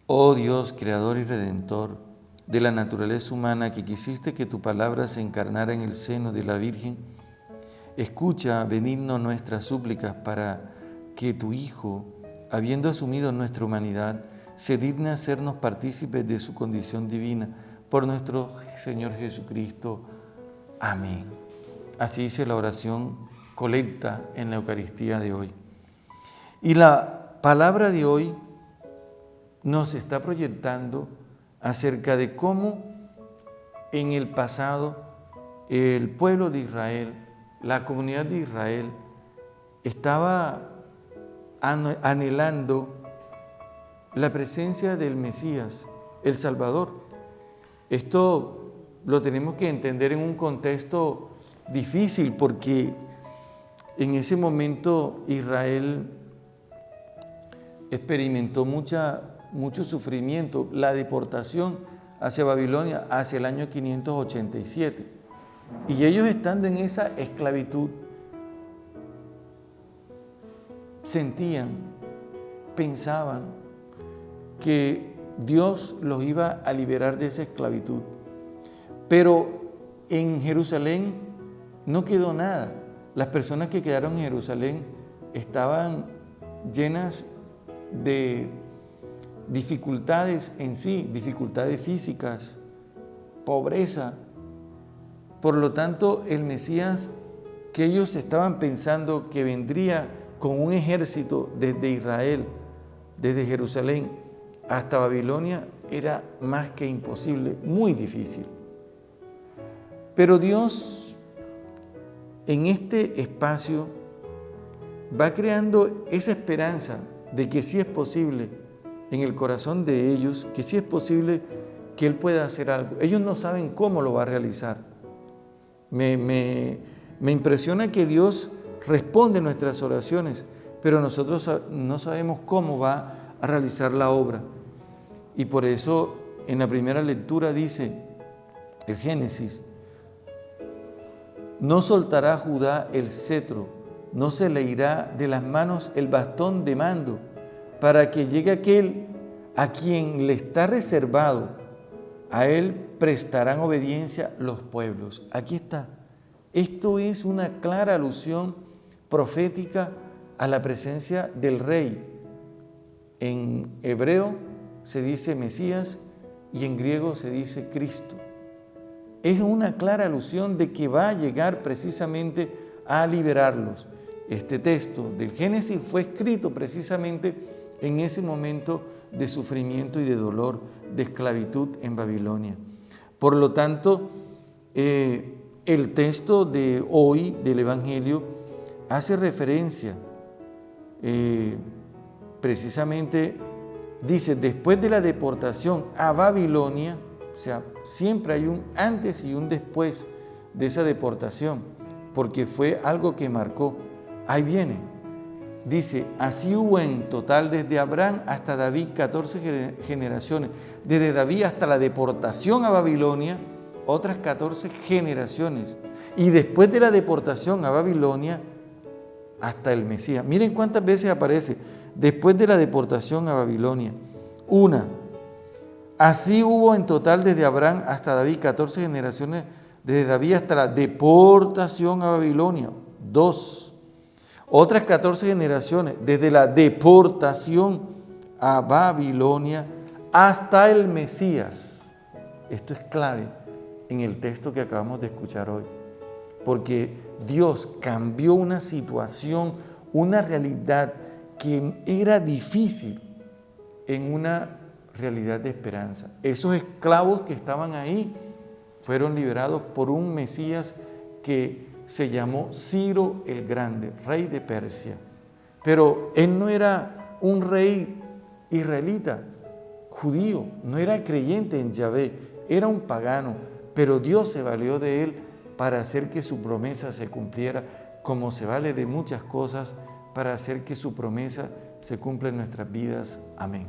Oh Dios, creador y redentor de la naturaleza humana, que quisiste que tu palabra se encarnara en el seno de la Virgen, escucha benigno nuestras súplicas para que tu Hijo, habiendo asumido nuestra humanidad, se digne hacernos partícipes de su condición divina por nuestro Señor Jesucristo. Amén. Así dice la oración colecta en la Eucaristía de hoy. Y la palabra de hoy nos está proyectando acerca de cómo en el pasado el pueblo de Israel, la comunidad de Israel, estaba anhelando la presencia del Mesías, el Salvador. Esto lo tenemos que entender en un contexto difícil porque en ese momento Israel experimentó mucho sufrimiento, la deportación hacia Babilonia hacia el año 587. Y ellos estando en esa esclavitud, sentían, pensaban que Dios los iba a liberar de esa esclavitud. Pero en Jerusalén no quedó nada. Las personas que quedaron en Jerusalén estaban llenas de dificultades en sí, dificultades físicas, pobreza. Por lo tanto, el Mesías que ellos estaban pensando que vendría con un ejército desde Israel, desde Jerusalén hasta Babilonia, era más que imposible, muy difícil. Pero Dios en este espacio va creando esa esperanza de que sí es posible en el corazón de ellos, que sí es posible que Él pueda hacer algo. Ellos no saben cómo lo va a realizar. Me impresiona que Dios responde nuestras oraciones, pero nosotros no sabemos cómo va a realizar la obra. Y por eso en la primera lectura dice el Génesis: no soltará Judá el cetro, no se le irá de las manos el bastón de mando, para que llegue aquel a quien le está reservado, a él prestarán obediencia los pueblos. Aquí está. Esto es una clara alusión profética a la presencia del Rey. En hebreo se dice Mesías y en griego se dice Cristo. Es una clara alusión de que va a llegar precisamente a liberarlos. Este texto del Génesis fue escrito precisamente en ese momento de sufrimiento y de dolor, de esclavitud en Babilonia. Por lo tanto, el texto de hoy del Evangelio hace referencia, precisamente dice, después de la deportación a Babilonia, o sea, siempre hay un antes y un después de esa deportación, porque fue algo que marcó. Ahí viene. Dice, así hubo en total desde Abraham hasta David 14 generaciones. Desde David hasta la deportación a Babilonia, otras 14 generaciones. Y después de la deportación a Babilonia, hasta el Mesías. Miren cuántas veces aparece después de la deportación a Babilonia. Una. Así hubo en total desde Abraham hasta David 14 generaciones, desde David hasta la deportación a Babilonia. 2. Otras 14 generaciones, desde la deportación a Babilonia hasta el Mesías. Esto es clave en el texto que acabamos de escuchar hoy, porque Dios cambió una situación, una realidad que era difícil en una realidad de esperanza. Esos esclavos que estaban ahí fueron liberados por un Mesías que se llamó Ciro el Grande, rey de Persia. Pero él no era un rey israelita, judío, no era creyente en Yahvé, era un pagano, pero Dios se valió de él para hacer que su promesa se cumpliera, como se vale de muchas cosas para hacer que su promesa se cumpla en nuestras vidas. Amén.